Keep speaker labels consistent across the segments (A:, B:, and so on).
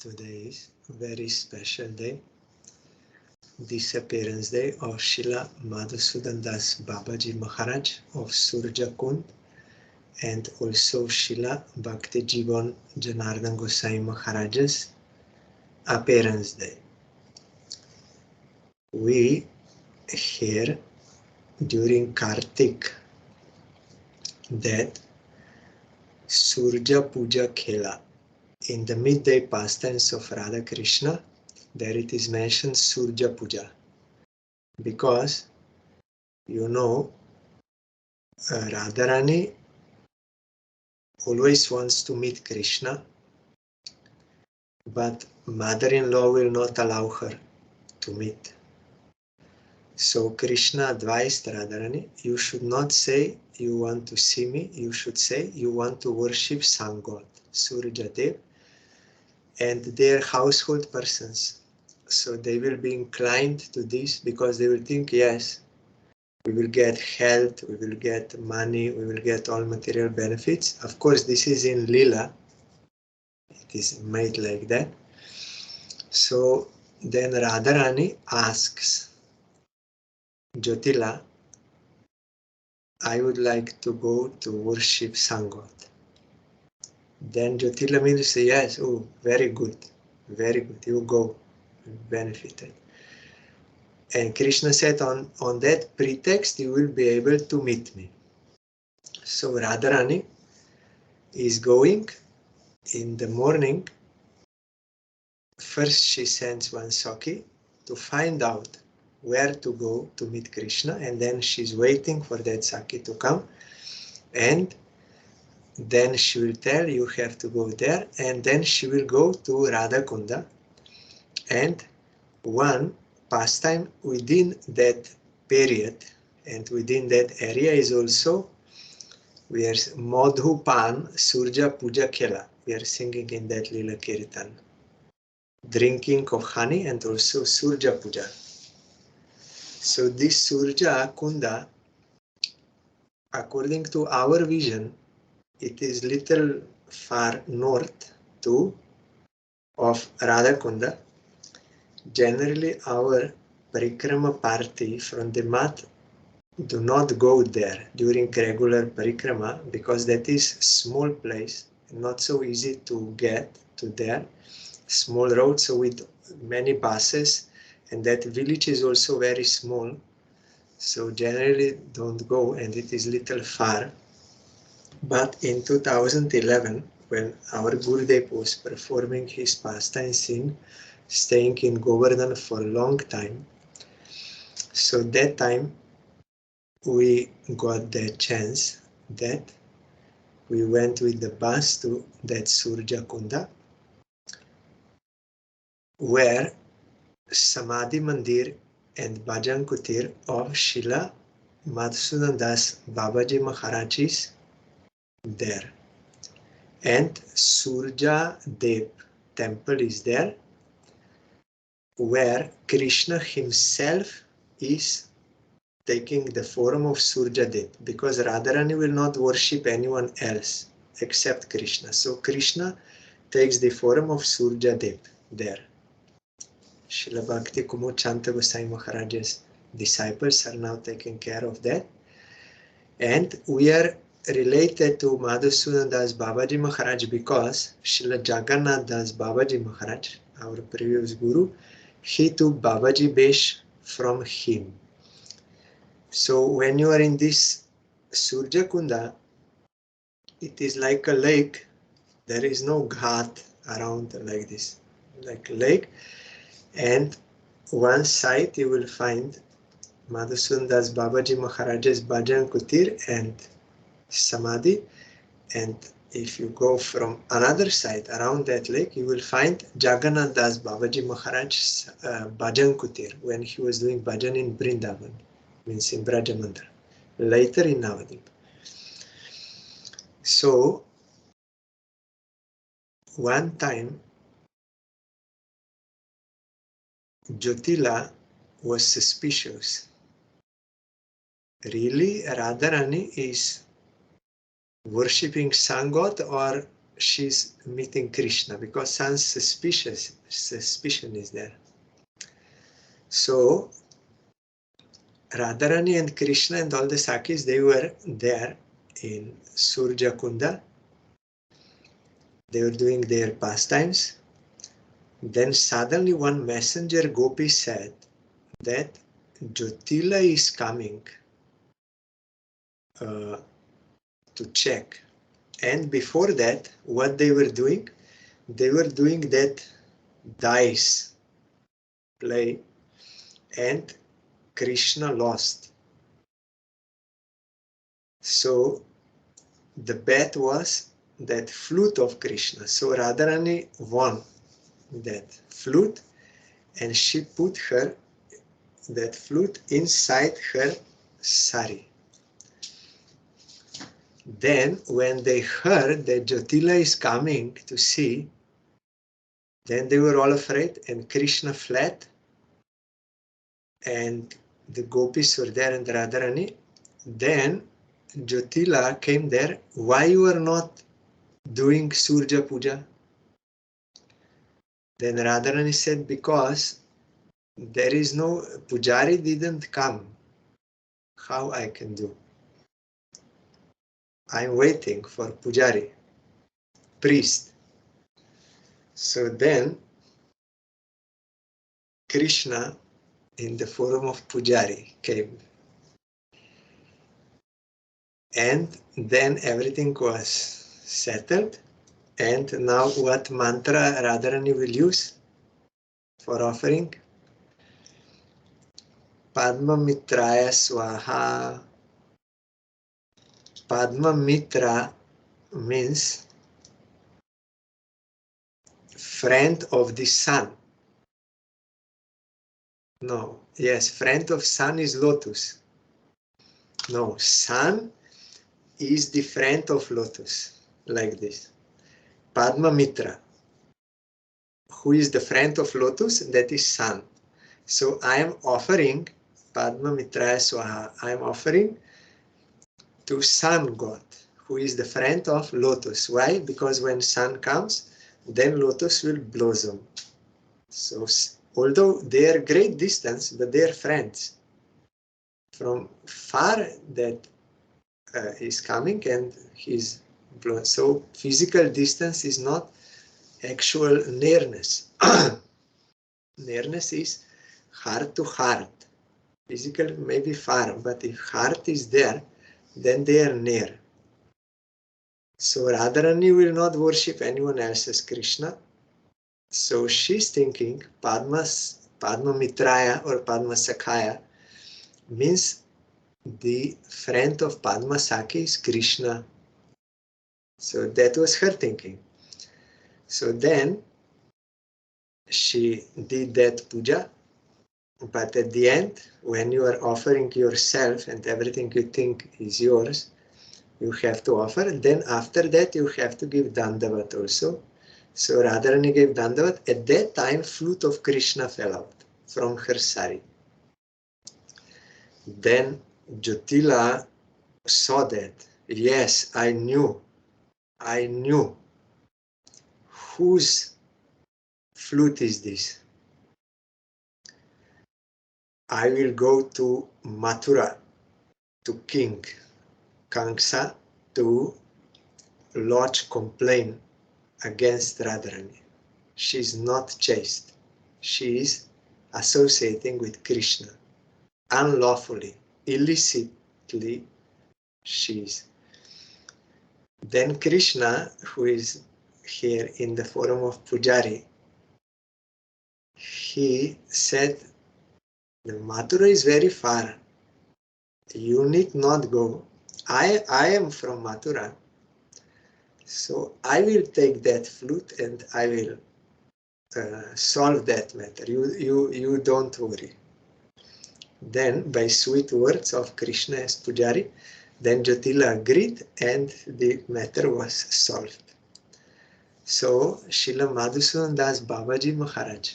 A: Today is a very special day, Disappearance Day of Srila Madhusudan Das Babaji Maharaj of Surjakund, and also Srila Bhakti Jivan Janardan Gosvami Maharaj's Appearance Day. We hear during Kartik that Surja Puja Khela. In the midday pastimes of Radha Krishna, there it is mentioned Surja Puja. Because, you know, Radharani always wants to meet Krishna, but mother-in-law will not allow her to meet. So Krishna advised Radharani, you should not say you want to see me, you should say you want to worship Sun God, Surya Dev, and their household persons. So they will be inclined to this because they will think, yes, we will get health, we will get money, we will get all material benefits. Of course, this is in Lila. It is made like that. So then Radharani asks Jyotila, I would like to go to worship Sun God. Then Jyotila means to say, yes, oh, very good, you go, benefited. And Krishna said, on that pretext, you will be able to meet me. So Radharani is going in the morning. First, she sends one Saki to find out where to go to meet Krishna, and then she's waiting for that Saki to come. And then she will tell, you have to go there, and then she will go to Radhakunda. And one pastime within that period and within that area is also where Madhupan Surja Puja Khela. We are singing in that Lila Kirtan. Drinking of honey and also Surja Puja. So this Surja Kunda, according to our vision, it is little far north of Radha Kunda. Generally, our parikrama party from the mat do not go there during regular parikrama because that is small place, not so easy to get to there. Small road, so with many buses, and that village is also very small, so generally don't go, and it is little far. But in 2011, when our Gurudev was performing his pastimes in staying in Govardhan for a long time, so that time we got the chance that we went with the bus to that Surja Kunda, where Samadhi Mandir and Bhajan Kutir of Srila Madhusudan Das Babaji Maharaj is there. And Surja Dev temple is there, where Krishna himself is taking the form of Surja Dev, because Radharani will not worship anyone else except Krishna. So Krishna takes the form of Surja Dev there. Srila Bhakti Kumar Chanta Goswami Maharaj's disciples are now taking care of that. And we are related to Madhusudan Das Babaji Maharaj because Srila Janardan Das Babaji Maharaj, our previous guru, he took Babaji Besh from him. So when you are in this Surja Kunda, it is like a lake. There is no ghat around like this, like a lake. And one side you will find Madhusudan Das Babaji Maharaj's Bhajan Kutir and Samadhi, and if you go from another side around that lake, you will find Janardan Das Babaji Maharaj's Bhajan Kutir when he was doing bhajan in Vrindavan, means in Brajamandala, later in Navadvip. So one time Jyotila was suspicious. Really, Radharani is worshipping Sun God, or she's meeting Krishna, because some suspicion is there. So Radharani and Krishna and all the Sakis, they were there in Surja Kunda. They were doing their pastimes. Then suddenly one messenger Gopi said that Jyotila is coming to check. And before that, what they were doing? They were doing that dice play, and Krishna lost. So the bet was that flute of Krishna. So Radharani won that flute, and she put that flute inside her sari. Then when they heard that Jyotila is coming to see, then they were all afraid, and Krishna fled, and the gopis were there and Radharani. Then Jyotila came there. Why you are not doing Surja Puja? Then Radharani said, because there is no, Pujari didn't come. How I can do? I'm waiting for Pujari, priest. So then Krishna in the form of Pujari came. And then everything was settled. And now what mantra Radharani will use for offering? Padma Mitraya Swaha. Padma Mitra means friend of the sun. No, yes, friend of sun is lotus. No, sun is the friend of lotus, like this. Padma Mitra. Who is the friend of lotus? That is sun. So I am offering Padma Mitraya Swaha. I am offering to sun god, who is the friend of lotus. Why? Because when sun comes, then lotus will blossom. So although they are great distance, but they are friends. From far that is coming, and he's blown. So physical distance is not actual nearness. Nearness is heart to heart. Physical may be far, but if heart is there, then they are near. So Radharani will not worship anyone else as Krishna. So she's thinking Padma Mitraya or Padma Sakhaya means the friend of Padma Sakhi is Krishna. So that was her thinking. So then she did that puja. But at the end, when you are offering yourself and everything you think is yours, you have to offer. Then after that, you have to give Dandavat also. So Radharani gave Dandavat. At that time, flute of Krishna fell out from her sari. Then Jyotila saw that. Yes, I knew. Whose flute is this? I will go to Mathura, to King Kamsa, to lodge complaint against Radharani. She is not chaste. She is associating with Krishna. Unlawfully, illicitly, she is. Then Krishna, who is here in the form of Pujari, he said, the Mathura is very far. You need not go. I am from Mathura. So I will take that flute and I will solve that matter. You don't worry. Then by sweet words of Krishna as Pujari, then Jyotila agreed and the matter was solved. So Srila Madhusudan Das Babaji Maharaj,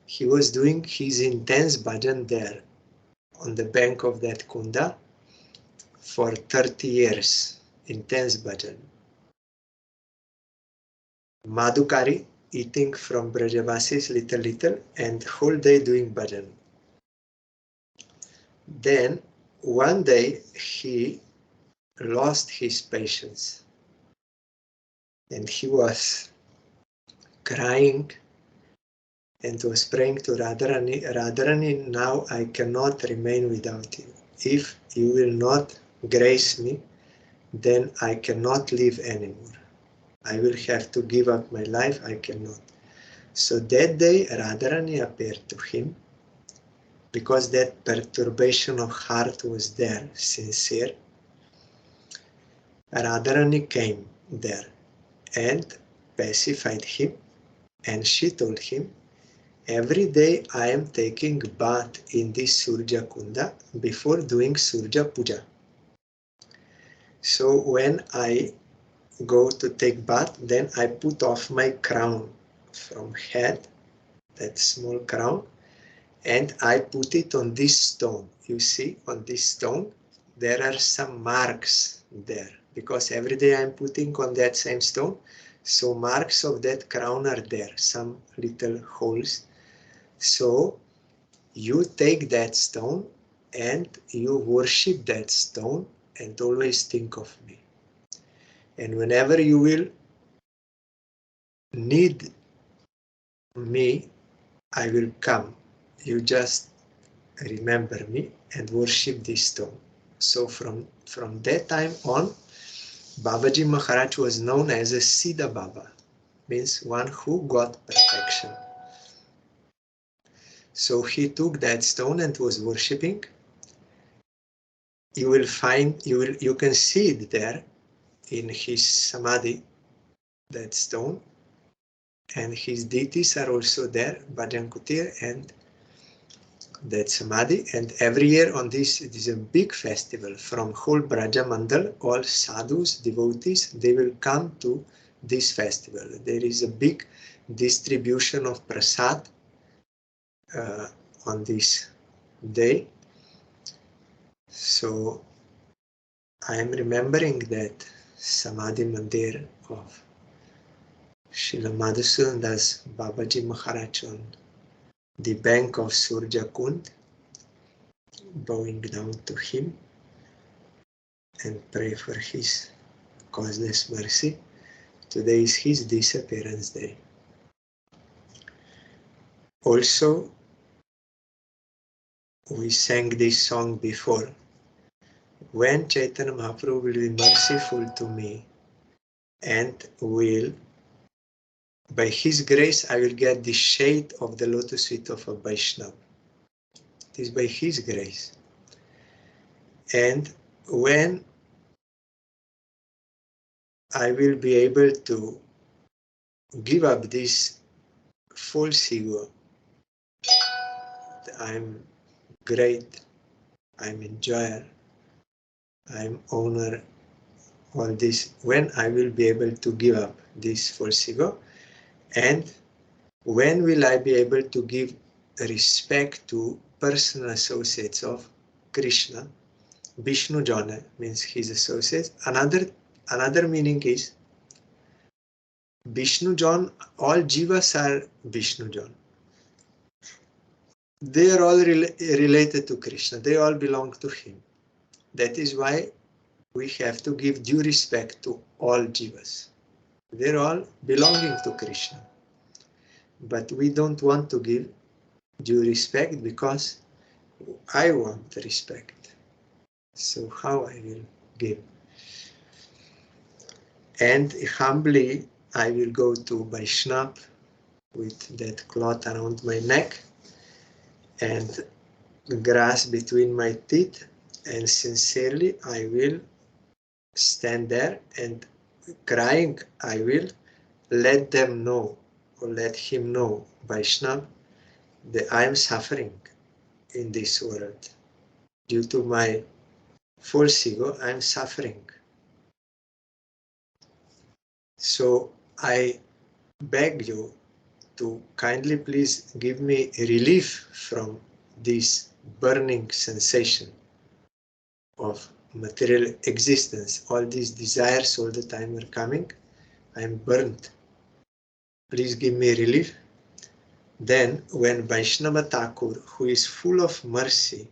A: he was doing his intense bhajan there on the bank of that Kunda for 30 years. Intense bhajan. Madhukari, eating from Brajavasis little, and whole day doing bhajan. Then one day he lost his patience and he was crying and was praying to Radharani, Radharani, now I cannot remain without you. If you will not grace me, then I cannot live anymore. I will have to give up my life, I cannot. So that day Radharani appeared to him, because that perturbation of heart was there, sincere. Radharani came there and pacified him, and she told him, every day I am taking bath in this Surja Kunda before doing Surja Puja. So when I go to take bath, then I put off my crown from head, that small crown, and I put it on this stone. You see, on this stone, there are some marks there, because every day I'm putting on that same stone, so marks of that crown are there, some little holes. So you take that stone and you worship that stone and always think of me. And whenever you will need me, I will come. You just remember me and worship this stone. So from that time on, Babaji Maharaj was known as a Siddha Baba, means one who got perfection. So he took that stone and was worshipping. You will find, you can see it there in his samadhi, that stone, and his deities are also there, Bhajan Kutir and that samadhi. And every year on this, it is a big festival from whole Braja Mandal, all sadhus, devotees, they will come to this festival. There is a big distribution of prasad on this day. So I am remembering that Samadhi Mandir of Srila Madhusudan Das Babaji Maharaj on the bank of Surja Kund, bowing down to him and pray for his causeless mercy. Today is his disappearance day. Also, we sang this song before. When Chaitanya Mahaprabhu will be merciful to me and will, by his grace, I will get the shade of the lotus feet of a Vaishnava. It is by his grace. And when I will be able to give up this false ego, I'm great, I'm enjoyer, I'm owner, all this, when I will be able to give up this false ego, and when will I be able to give respect to personal associates of Krishna, Vishnu Jana means his associates. Another meaning is Vishnu Jan, all jivas are Vishnu Jan. They are all related to Krishna. They all belong to him. That is why we have to give due respect to all jivas. They're all belonging to Krishna. But we don't want to give due respect because I want respect. So how I will give? And humbly I will go to Vaishnava with that cloth around my neck and grass between my teeth, and sincerely I will stand there and crying I will let them know, or let him know, Vaishnava, that I am suffering in this world. Due to my false ego, I am suffering. So I beg you to kindly please give me relief from this burning sensation of material existence. All these desires all the time are coming. I am burnt. please give me relief. Then when Vaishnava Thakur, who is full of mercy,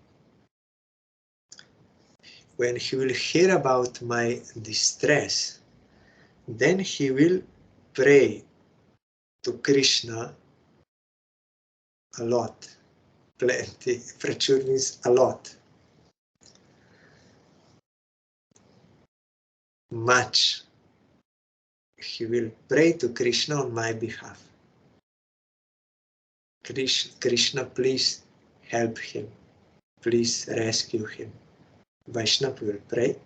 A: when he will hear about my distress, then he will pray to Krishna a lot. Plenty. Prachur means a lot. Much. He will pray to Krishna on my behalf. Krishna, please help him. Please rescue him. Vaishnava will pray.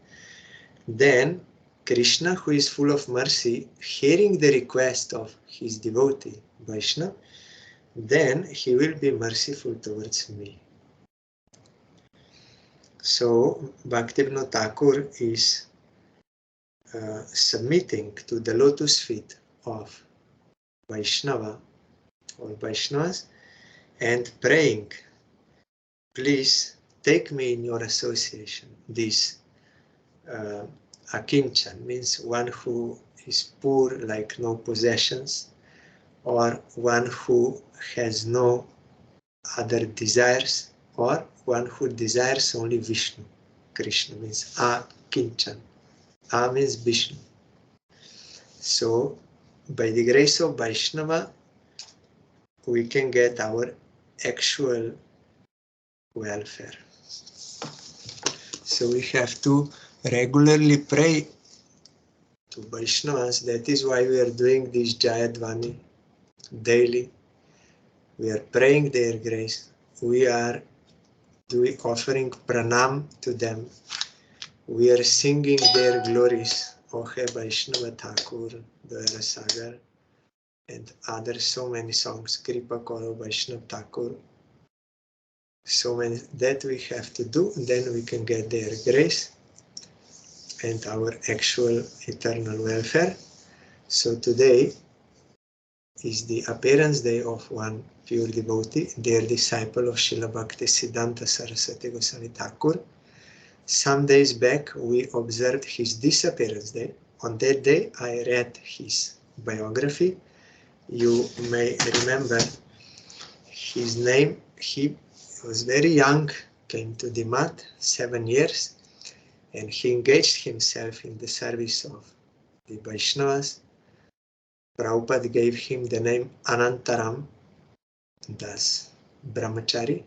A: Then Krishna, who is full of mercy, hearing the request of his devotee, Vaishnava, then he will be merciful towards me. So Bhaktivinoda Thakur is submitting to the lotus feet of Vaishnava or Vaishnavas and praying, please take me in your association. This akinchan means one who is poor, like no possessions, or one who has no other desires, or one who desires only Vishnu. Krishna means akinchan. A means Vishnu. So by the grace of Vaishnava, we can get our actual welfare. So we have to regularly pray to Vaishnavas. That is why we are doing this Jayadvani daily. We are praying their grace. We are offering pranam to them. We are singing their glories. Ohe Vaishnava Thakur, Dayara Sagar, and other so many songs. Kripa Karo Vaishnava Thakur. So many that we have to do, and then we can get their grace and our actual eternal welfare. So today is the appearance day of one pure devotee, dear disciple of Srila Bhakti Siddhanta Saraswati Goswami Thakur. Some days back we observed his disappearance day. On that day I read his biography. You may remember his name. He was very young, came to the mat, 7 years, and he engaged himself in the service of the Vaishnavas. Prabhupada gave him the name Anantaram Das Brahmachari,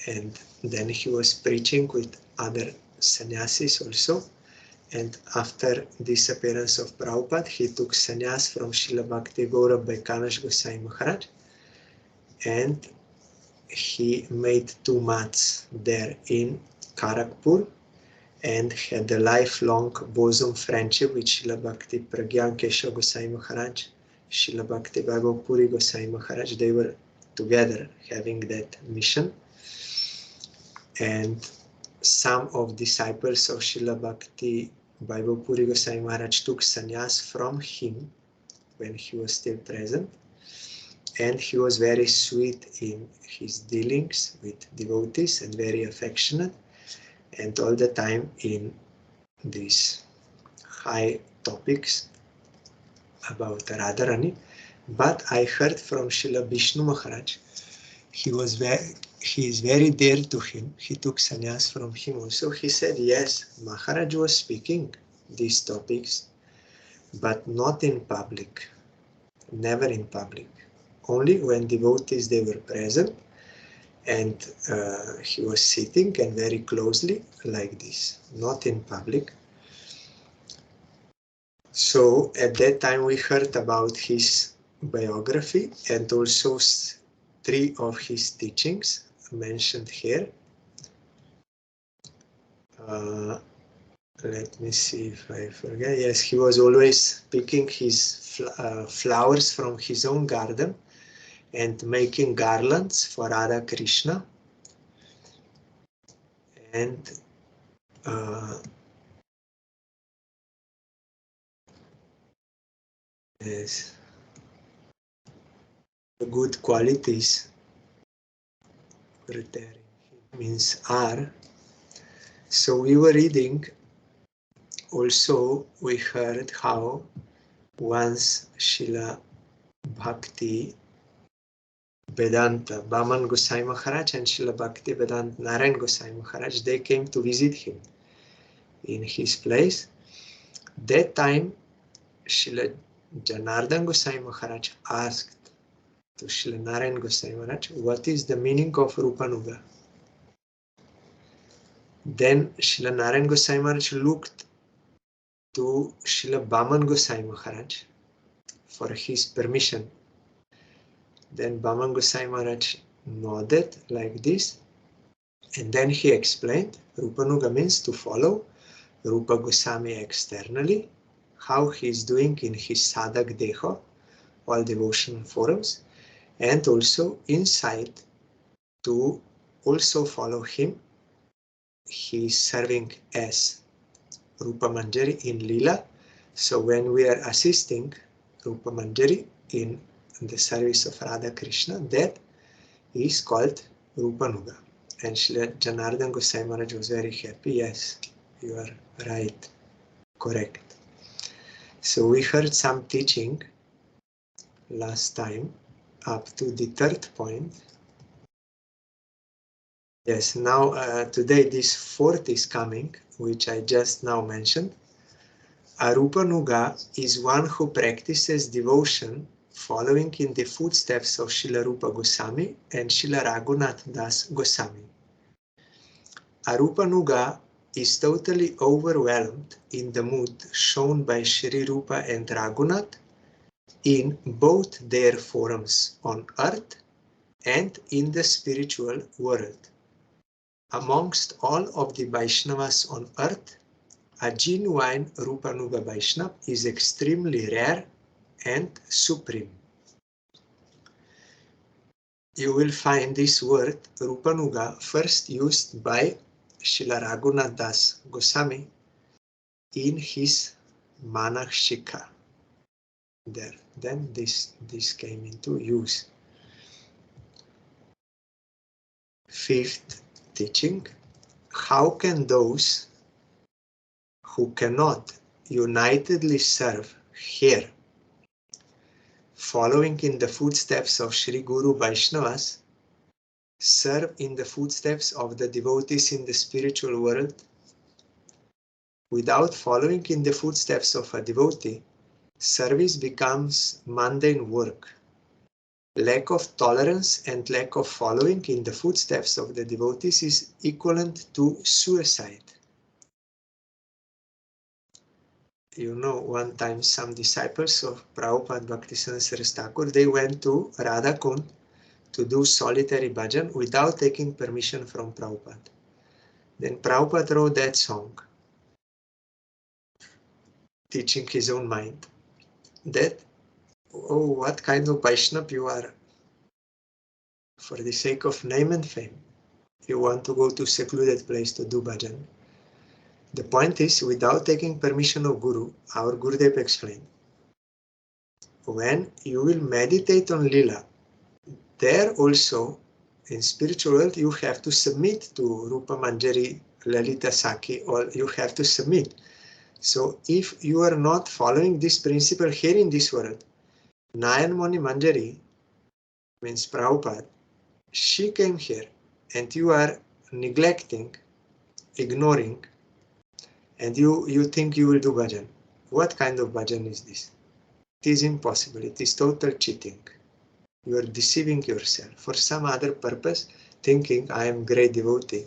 A: and then he was preaching with other sannyasis also. And after disappearance of Prabhupada, he took sannyas from Srila Bhakti Gaura Baikanash Goswami Maharaj, and he made 2 mats there in Kharagpur and had a lifelong bosom friendship with Srila Bhakti Pragyan Keshav Goswami Maharaj, Srila Bhakti Vaibhav Puri Goswami Maharaj. They were together having that mission. And some of disciples of Srila Bhakti Vaibhav Puri Goswami Maharaj took sannyas from him when he was still present. And he was very sweet in his dealings with devotees and very affectionate, and all the time in these high topics about Radharani. But I heard from Srila Vishnu Maharaj, he is very dear to him. He took sannyas from him also. He said, yes, Maharaj was speaking these topics, but not in public, never in public. Only when devotees they were present, and he was sitting and very closely like this, not in public. So at that time we heard about his biography and also 3 of his teachings mentioned here. Let me see if I forget. Yes, he was always picking his flowers from his own garden and making garlands for Radha Krishna. And yes, the good qualities preparing means are. So we were reading, also we heard how once Srila Bhakti Vedanta, Baman Gosai Maharaj and Srila Bhakti Vedanta Narayan Gosai Maharaj, they came to visit him in his place. That time, Srila Janardan Gosvami Maharaj asked to Srila Narayan Gosai Maharaj, what is the meaning of Rupanuga? Then Srila Narayan Gosai Maharaj looked to Srila Baman Gosai Maharaj for his permission. Then Baman Gosai Maharaj nodded like this, and then he explained, Rupanuga means to follow Rupa Goswami externally, how he is doing in his sadhak deha, all devotional forums, and also inside to also follow him. He is serving as Rupa Manjari in Lila. So when we are assisting Rupa Manjari in the service of Radha Krishna, that is called Rupanuga. And Srila Janardan Gosvami Maharaj was very happy. Yes, you are right, correct. So we heard some teaching last time up to the third point. Yes, now today this fourth is coming, which I just now mentioned. Arupanuga is one who practices devotion following in the footsteps of Srila Rupa Goswami and Srila Raghunath Das Goswami. Arupanuga is totally overwhelmed in the mood shown by Sri Rupa and Raghunath in both their forms on earth and in the spiritual world. Amongst all of the Vaishnavas on earth, a genuine Rupanuga Vaishnava is extremely rare and supreme. You will find this word Rupanuga first used by Srila Raghunath Das Goswami in his Manach Shikha. There, then this came into use. Fifth teaching, how can those who cannot unitedly serve here, following in the footsteps of Sri Guru Vaishnavas, serve in the footsteps of the devotees in the spiritual world? Without following in the footsteps of a devotee, service becomes mundane work. Lack of tolerance and lack of following in the footsteps of the devotees is equivalent to suicide. You know, one time some disciples of Prabhupada Bhaktisiddhanta Saraswati Thakur, they went to Radha Kund to do solitary bhajan without taking permission from Prabhupada. Then Prabhupada wrote that song, teaching his own mind, that, oh, what kind of Vaishnava you are. For the sake of name and fame, you want to go to secluded place to do bhajan. The point is, without taking permission of Guru, our Gurudev explained, when you will meditate on Lila, there also, in spiritual world, you have to submit to Rupa Manjari, Lalita Sakhi, or you have to submit. So if you are not following this principle here in this world, Nayan Moni Manjari, means Prabhupada, she came here and you are neglecting, ignoring, and you think you will do bhajan. What kind of bhajan is this? It is impossible. It is total cheating. You are deceiving yourself for some other purpose, thinking I am great devotee,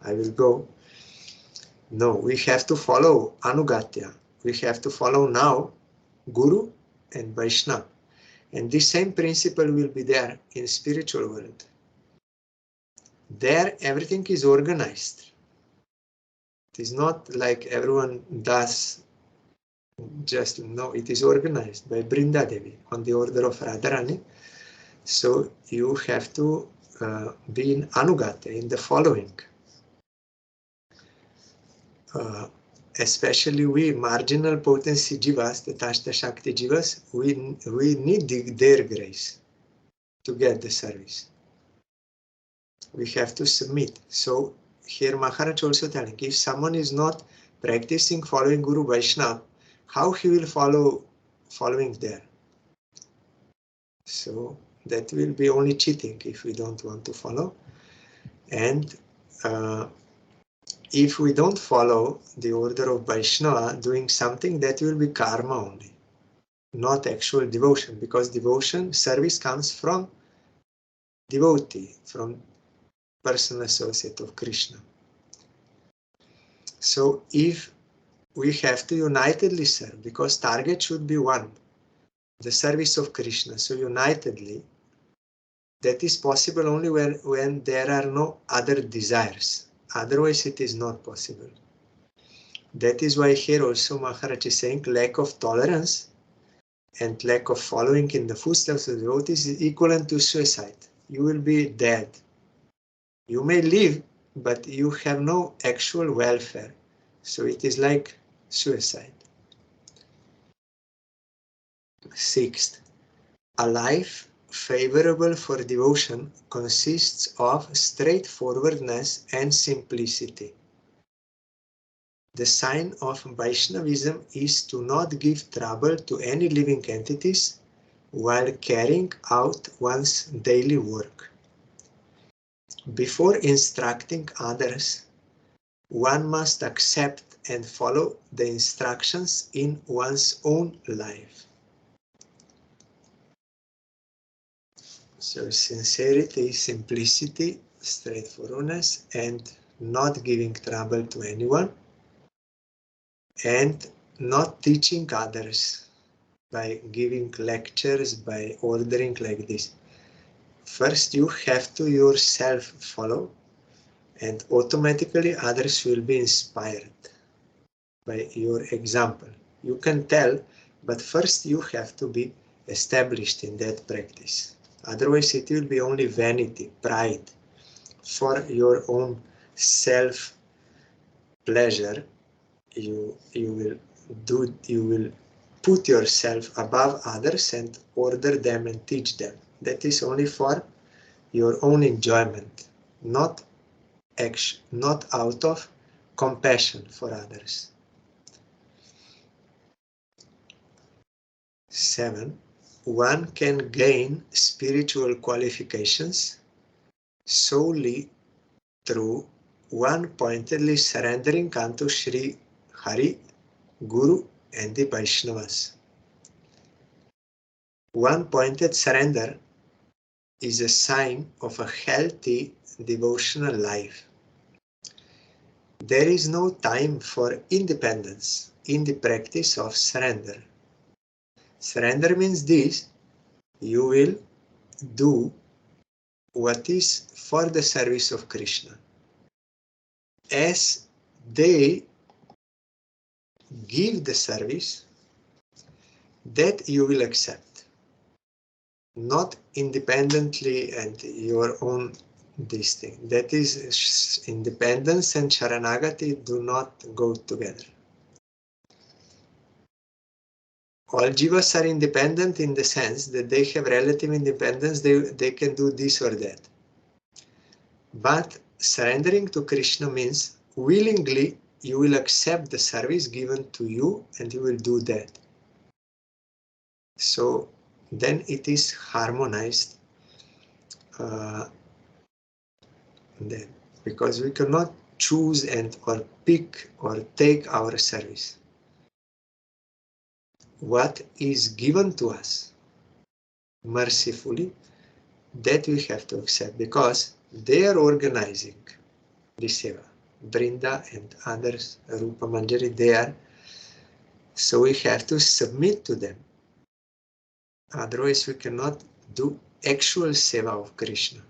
A: I will go. No, we have to follow Anugatya. We have to follow now Guru and Vaishnava. And this same principle will be there in spiritual world. There everything is organized. It is not like everyone does just, no, it is organized by Brinda Devi on the order of Radharani. So you have to be in Anugata, in the following. Especially we marginal potency jivas, the Tashta Shakti jivas, we need their grace to get the service. We have to submit. So here Maharaj also telling, if someone is not practicing following Guru Vaishnava, how he will following there? So that will be only cheating if we don't want to follow. And if we don't follow the order of Vaishnava, doing something, that will be karma only, not actual devotion, because devotion, service comes from devotee, from personal associate of Krishna. So if we have to unitedly serve, because target should be one, the service of Krishna. So unitedly, that is possible only when there are no other desires. Otherwise it is not possible. That is why here also Maharaj is saying lack of tolerance and lack of following in the footsteps of the devotees is equivalent to suicide. You will be dead. You may live, but you have no actual welfare. So it is like suicide. Sixth, a life favorable for devotion consists of straightforwardness and simplicity. The sign of Vaishnavism is to not give trouble to any living entities while carrying out one's daily work. Before instructing others, one must accept and follow the instructions in one's own life. So sincerity, simplicity, straightforwardness, and not giving trouble to anyone, and not teaching others by giving lectures, by ordering like this. First you have to yourself follow, and automatically others will be inspired by your example. You can tell, but first you have to be established in that practice. Otherwise it will be only vanity, pride, for your own self pleasure. You will put yourself above others and order them and teach them. That is only for your own enjoyment, not action, not out of compassion for others. 7. One can gain spiritual qualifications solely through one pointedly surrendering unto Sri Hari, Guru and the Vaishnavas. One pointed surrender is a sign of a healthy devotional life. There is no time for independence in the practice of surrender. Surrender means this: you will do what is for the service of Krishna. As they give the service, that you will accept, not independently and your own this thing. That is, independence and Sharanagati do not go together. All jivas are independent in the sense that they have relative independence, they can do this or that. But surrendering to Krishna means willingly you will accept the service given to you and you will do that. So then it is harmonized. Then, because we cannot choose and or pick or take our service. What is given to us mercifully, that we have to accept, because they are organizing the seva. Brinda and others, Rupa Manjari, they are. So we have to submit to them. Otherwise we cannot do actual seva of Krishna.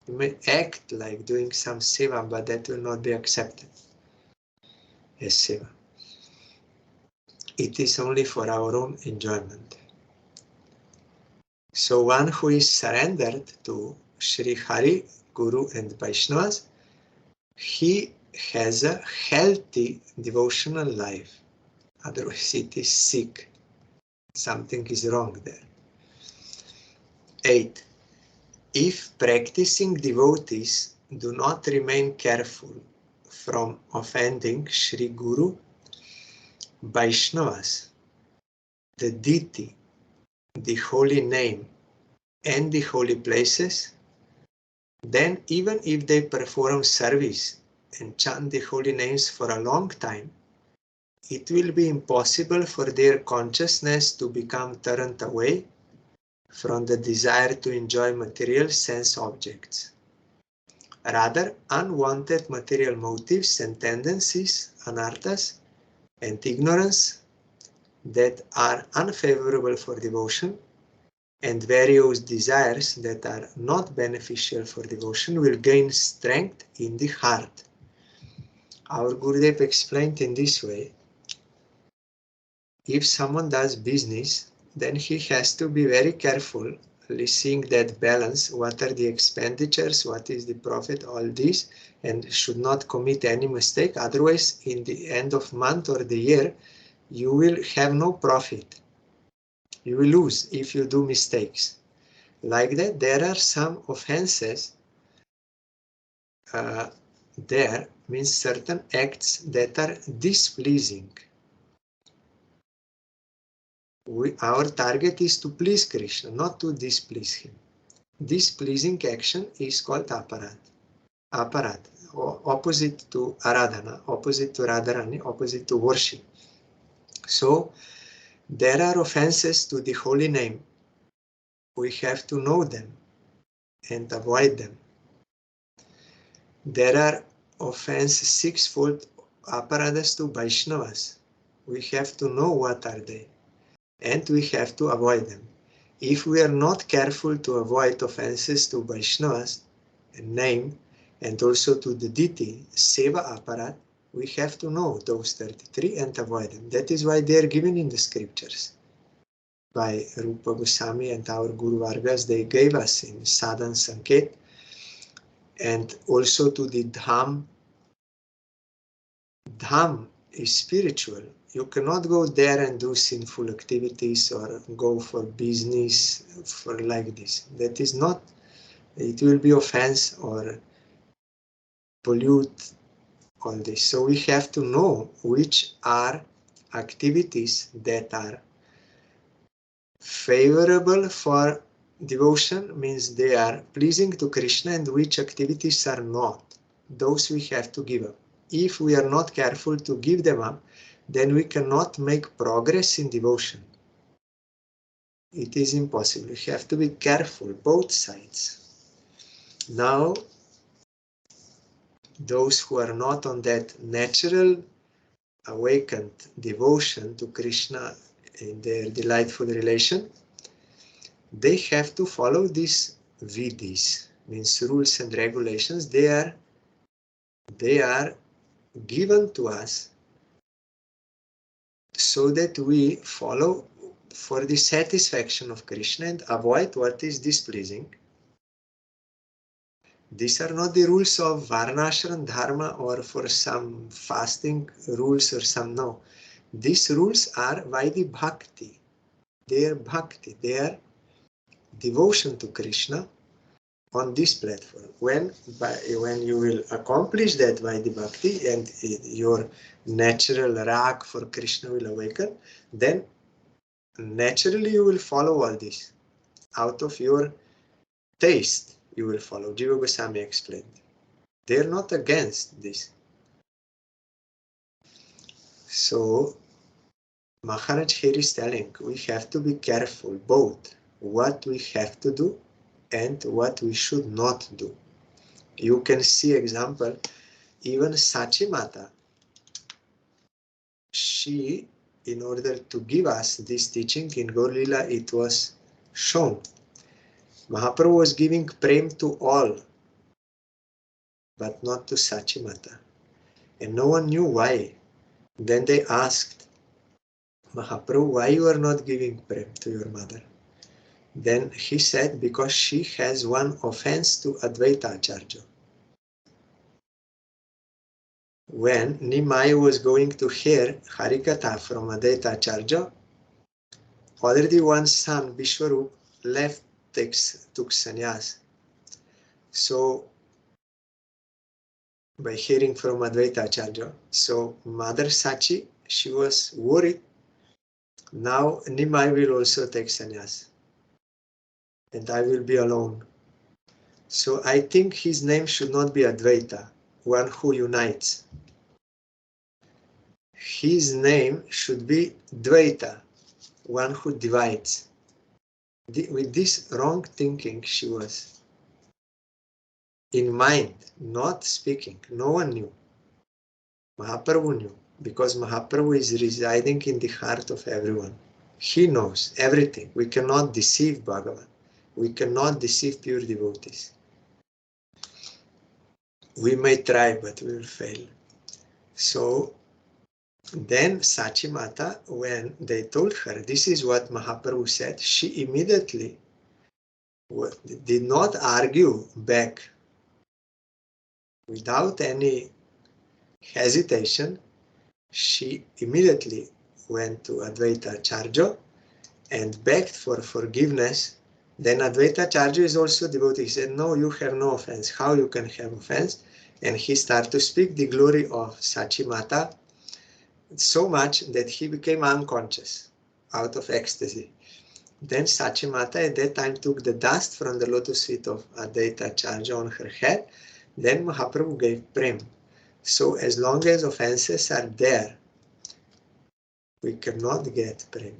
A: You may act like doing some seva, but that will not be accepted as seva. It is only for our own enjoyment. So one who is surrendered to Sri Hari, Guru and Vaishnavas, he has a healthy devotional life. Otherwise it is sick. Something is wrong there. 8. If practicing devotees do not remain careful from offending Sri Guru, Vaishnavas, the deity, the holy name and the holy places, then even if they perform service and chant the holy names for a long time, it will be impossible for their consciousness to become turned away from the desire to enjoy material sense objects. Rather, unwanted material motives and tendencies, anarthas, and ignorance that are unfavorable for devotion, and various desires that are not beneficial for devotion will gain strength in the heart. Our Gurudev explained in this way, if someone does business, then he has to be very careful, seeing that balance, what are the expenditures, what is the profit, all this, and should not commit any mistake. Otherwise, in the end of month or the year, you will have no profit. You will lose if you do mistakes. Like that, there are some offenses there, means certain acts that are displeasing. Our target is to please Krishna, not to displease him. Displeasing action is called aparad. Aparad, opposite to aradhana, opposite to radharani, opposite to worship. So there are offenses to the holy name. We have to know them and avoid them. There are offenses, sixfold aparadas to Vaishnavas. We have to know what are they, and we have to avoid them. If we are not careful to avoid offenses to Vaishnavas, name, and also to the deity, Seva aparat, we have to know those 33 and avoid them. That is why they are given in the scriptures. By Rupa Goswami and our Guru Vargas, they gave us in Sadhan Sanket, and also to the Dham. Dham is spiritual. You cannot go there and do sinful activities or go for business for like this. That is not, it will be offense or pollute all this. So we have to know which are activities that are favorable for devotion, means they are pleasing to Krishna, and which activities are not. Those we have to give up. If we are not careful to give them up, then we cannot make progress in devotion. It is impossible. You have to be careful, both sides. Now, those who are not on that natural awakened devotion to Krishna in their delightful relation, they have to follow these vidhis, means rules and regulations. They are given to us so that we follow for the satisfaction of Krishna and avoid what is displeasing. These are not the rules of Varnashram Dharma or for some fasting rules or some, no. These rules are by the Bhakti. They are Bhakti, they are devotion to Krishna on this platform. When you will accomplish that by the Bhakti and your natural rag for Krishna will awaken, then naturally you will follow all this. Out of your taste you will follow. Jiva Goswami explained. They are not against this. So Maharaj here is telling we have to be careful both what we have to do and what we should not do. You can see example, even Sachi Mata, she, in order to give us this teaching in Gaur Leela, it was shown. Mahaprabhu was giving prem to all, but not to Sachi Mata. And no one knew why. Then they asked, Mahaprabhu, why you are not giving prem to your mother? Then he said, because she has one offense to Advaita Acharya. When Nimai was going to hear Harikatha from Advaita Acharya, already one son, Vishwarup, left, took sannyas. So, by hearing from Advaita Acharya, so Mother Sachi, she was worried. Now Nimai will also take sannyas. and I will be alone. So I think his name should not be Advaita, one who unites. His name should be Dvaita, one who divides. With this wrong thinking, she was in mind, not speaking. No one knew. Mahaprabhu knew, because Mahaprabhu is residing in the heart of everyone. He knows everything. We cannot deceive Bhagavan. We cannot deceive pure devotees. We may try, but we will fail. So then Sachi Mata, when they told her this is what Mahaprabhu said, she immediately did not argue back. Without any hesitation, she immediately went to Advaita Acharya and begged for forgiveness. Then Advaita Acharya is also devotee. He said, no, you have no offense. How you can have offense? And he started to speak the glory of Sachi Mata so much that he became unconscious, out of ecstasy. Then Sachi Mata at that time took the dust from the lotus feet of Advaita Acharya on her head. Then Mahaprabhu gave prem. So as long as offenses are there, we cannot get prem.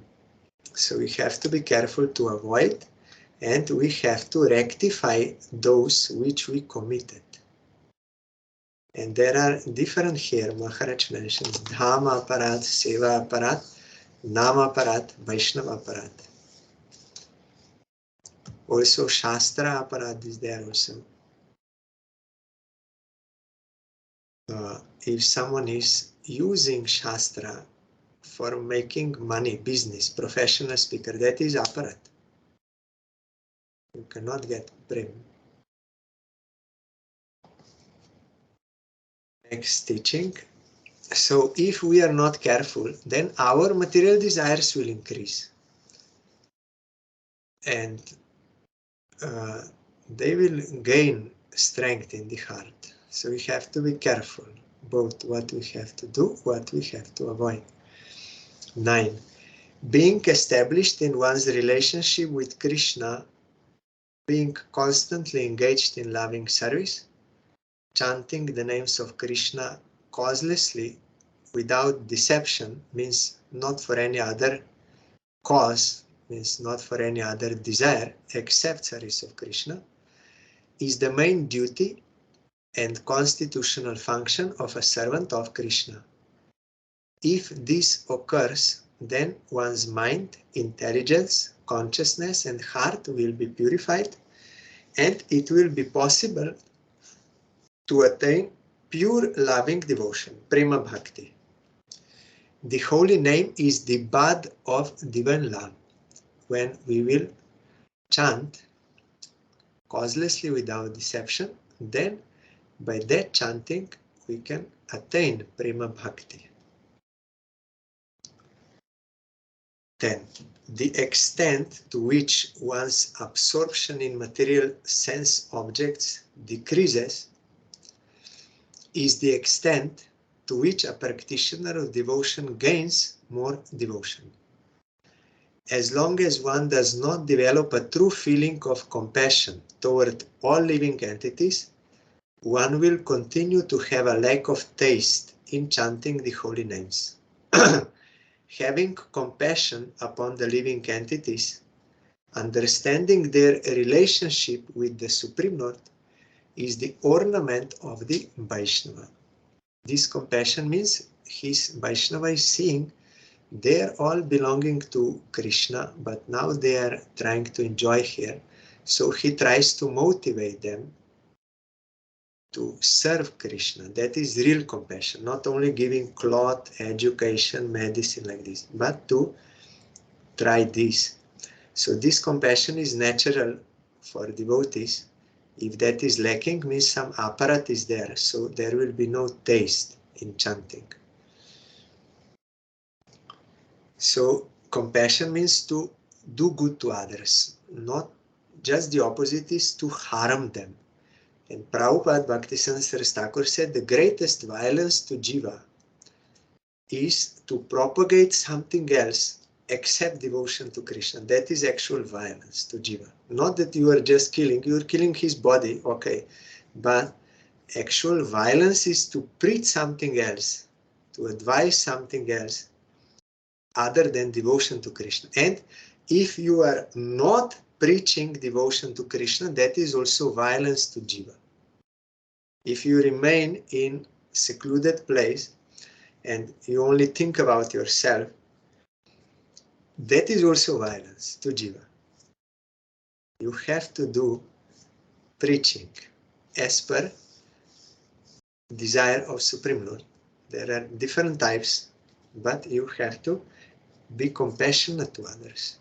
A: So we have to be careful to avoid, and we have to rectify those which we committed. And there are different here. Maharaj mentions Dhama Aparat, Seva Aparat, Nama Aparat, Vaishnava Aparat. Also Shastra Aparat is there also. If someone is using Shastra for making money, business, professional speaker, that is Aparat. You cannot get prem. Next teaching. So if we are not careful, then our material desires will increase. And they will gain strength in the heart. So we have to be careful, both what we have to do, what we have to avoid. 9. Being established in one's relationship with Krishna, being constantly engaged in loving service, chanting the names of Krishna causelessly, without deception, means not for any other cause, means not for any other desire except service of Krishna, is the main duty and constitutional function of a servant of Krishna. If this occurs, then one's mind, intelligence, consciousness, and heart will be purified, and it will be possible to attain pure loving devotion, prema bhakti. The holy name is the bud of divine love. When we will chant causelessly without deception, then by that chanting we can attain prema bhakti. 10. The extent to which one's absorption in material sense objects decreases is the extent to which a practitioner of devotion gains more devotion. As long as one does not develop a true feeling of compassion toward all living entities, one will continue to have a lack of taste in chanting the holy names. Having compassion upon the living entities, understanding their relationship with the Supreme Lord, is the ornament of the Vaishnava. This compassion means his Vaishnava is seeing they're all belonging to Krishna, but now they are trying to enjoy here. So he tries to motivate them to serve Krishna. That is real compassion, not only giving cloth, education, medicine like this, but to try this. So this compassion is natural for devotees. If that is lacking, means some aparat is there, so there will be no taste in chanting. So compassion means to do good to others, not just the opposite is to harm them. And Prabhupada Bhaktisiddhanta Saraswati Thakur said the greatest violence to Jiva is to propagate something else except devotion to Krishna. That is actual violence to Jiva. Not that you are just killing, you are killing his body, okay. But actual violence is to preach something else, to advise something else other than devotion to Krishna. And if you are not preaching devotion to Krishna, that is also violence to Jivan. If you remain in secluded place and you only think about yourself, that is also violence to Jiva. You have to do preaching as per desire of Supreme Lord. There are different types, but you have to be compassionate to others.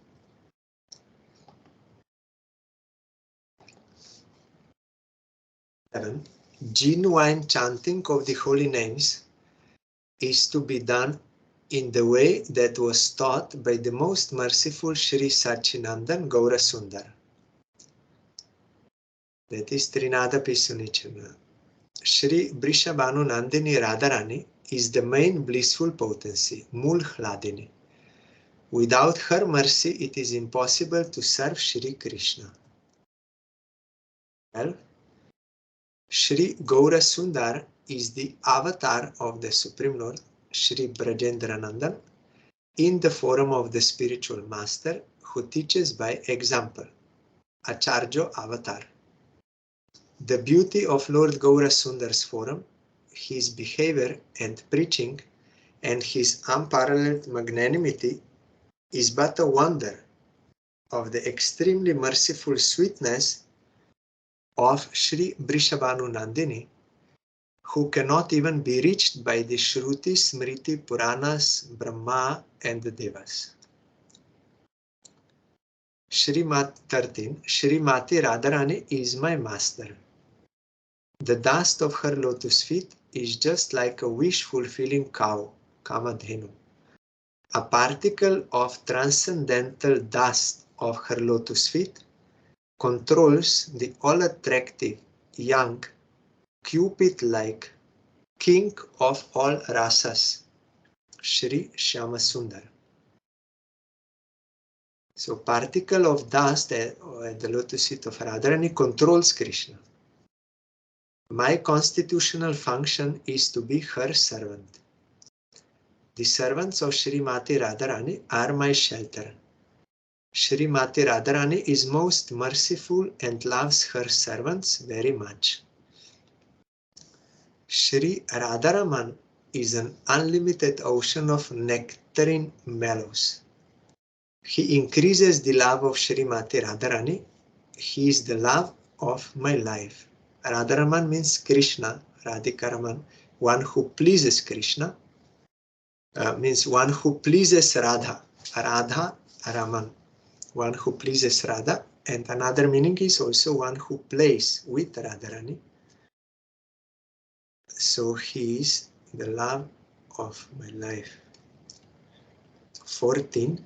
A: Genuine chanting of the holy names is to be done in the way that was taught by the most merciful Sri Sachinandan Gaura Sundar. That is Trinada Pisunichana. Sri Brishabhanu Nandini Radharani is the main blissful potency, Mul Hladini. Without her mercy, it is impossible to serve Sri Krishna. Well, Sri Gaura Sundar is the avatar of the Supreme Lord, Sri Brajendranandan, in the form of the spiritual master who teaches by example, Acharya Avatar. The beauty of Lord Gaura Sundar's form, his behavior and preaching, and his unparalleled magnanimity is but a wonder of the extremely merciful sweetness of Sri Brishabhanu Nandini, who cannot even be reached by the Shruti, Smriti, Puranas, Brahma, and the Devas. Srimati 13. Srimati Radharani is my master. The dust of her lotus feet is just like a wish-fulfilling cow, Kamadhenu. A particle of transcendental dust of her lotus feet controls the all-attractive, young, Cupid-like king of all rasas, Sri Shyama Sundar. So particle of dust at the lotus feet of Radharani controls Krishna. My constitutional function is to be her servant. The servants of Srimati Radharani are my shelter. Srimati Radharani is most merciful and loves her servants very much. Sri Radharaman is an unlimited ocean of nectarine mellows. He increases the love of Srimati Radharani. He is the love of my life. Radharaman means Krishna, Radhikaraman, one who pleases Krishna, means one who pleases Radha, Radha Raman, one who pleases Radha, and another meaning is also one who plays with Radharani. So he is the love of my life. 14.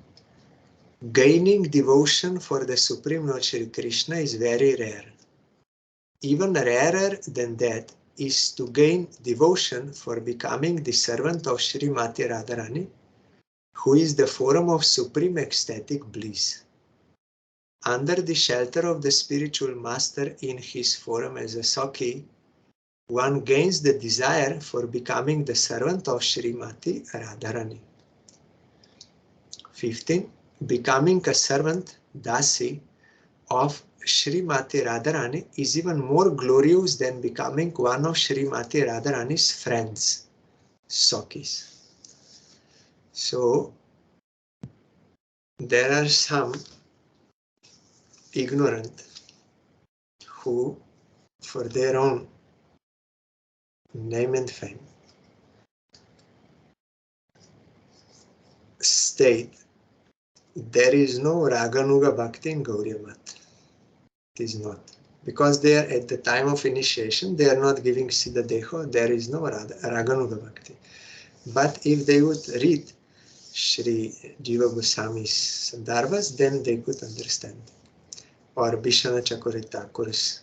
A: Gaining devotion for the Supreme Lord Shri Krishna is very rare. Even rarer than that is to gain devotion for becoming the servant of Srimati Radharani, who is the form of supreme ecstatic bliss. Under the shelter of the spiritual master in his form as a Sakhi, one gains the desire for becoming the servant of Srimati Radharani. 15. Becoming a servant, Dasi, of Srimati Radharani is even more glorious than becoming one of Srimati Radharani's friends, Sakhis. So, there are some ignorant who, for their own name and fame, state there is no Raganuga Bhakti in Gauriya Mat. It is not. Because they are at the time of initiation, they are not giving Siddha Deho, there is no Raganuga Bhakti. But if they would read Sri Jiva Goswami's Sandarbhas, then they could understand. Or Bishana Chakurita Thakur's,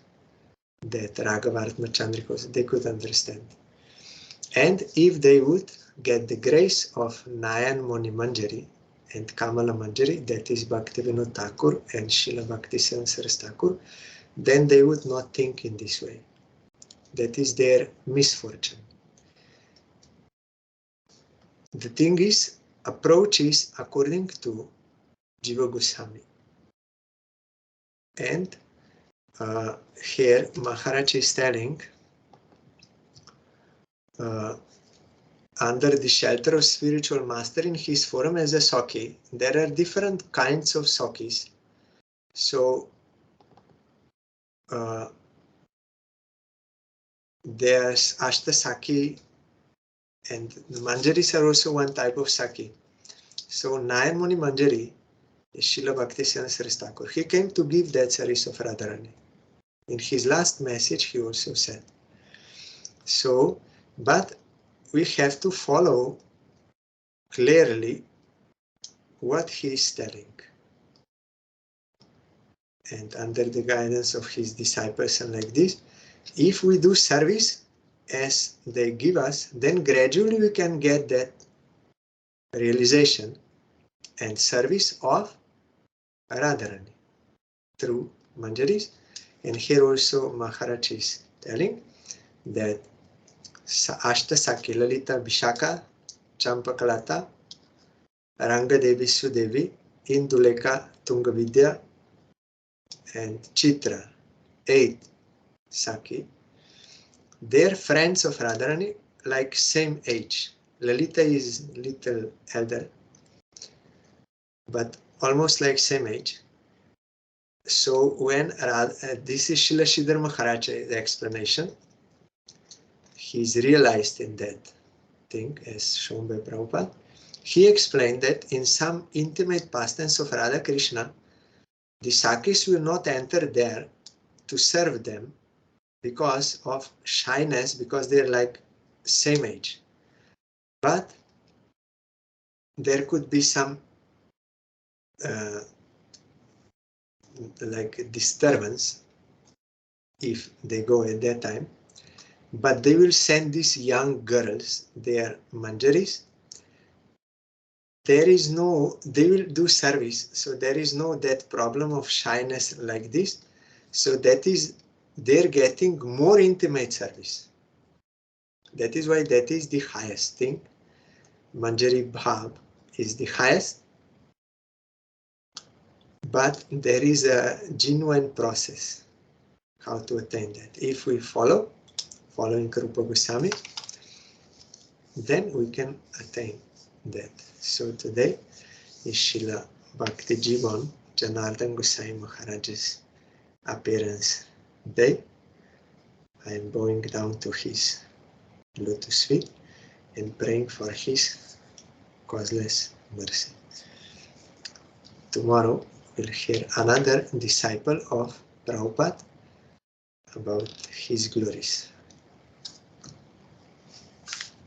A: that Ragavartma Chandrikos, they could understand. And if they would get the grace of Nayan Moni Manjari and Kamala Manjari, that is Bhaktivinoda Thakur and Srila Bhaktisiddhanta Saraswati Thakur, then they would not think in this way. That is their misfortune. The thing is, approach is according to Jiva Goswami. And here Maharaj is telling, under the shelter of spiritual master in his form as a Sakhi, there are different kinds of Sakhis. So there's Ashta Sakhi, and Manjaris are also one type of Sakhi. So Nayan Muni Manjari is Srila Bhaktisiddhanta Saraswati Thakur. He came to give that service of Radharani. In his last message, he also said. So, but we have to follow clearly what he is telling. And under the guidance of his disciples and like this, if we do service as they give us, then gradually we can get that realization and service of Radharani through Manjaris. And here also Maharaj is telling that Ashta Sakhi, Lalita, Vishaka, Champakalata, Rangadevi, Sudevi, Induleka, Tungavidya, and Chitra, 8 Sakhi, they're friends of Radharani, like same age. Lalita is little elder, but almost like same age. So when this is Srila Sridhar Maharaj's explanation, he's realized in that thing as shown by Prabhupada. He explained that in some intimate pastimes of Radha Krishna, the Sakhis will not enter there to serve them because of shyness, because they're like same age. But there could be some like disturbance if they go at that time. But they will send these young girls, they are Manjaris. There is no, they will do service, so there is no that problem of shyness like this. So that is, they're getting more intimate service. That is why that is the highest thing. Manjari Bhav is the highest, but there is a genuine process how to attain that. If we following Rupa Goswami, then we can attain that. So today is Srila Bhakti Jivan, Janardan Gosvami Maharaj's appearance day. I am bowing down to his lotus feet and praying for his causeless mercy. Tomorrow we'll hear another disciple of Prabhupada about his glories.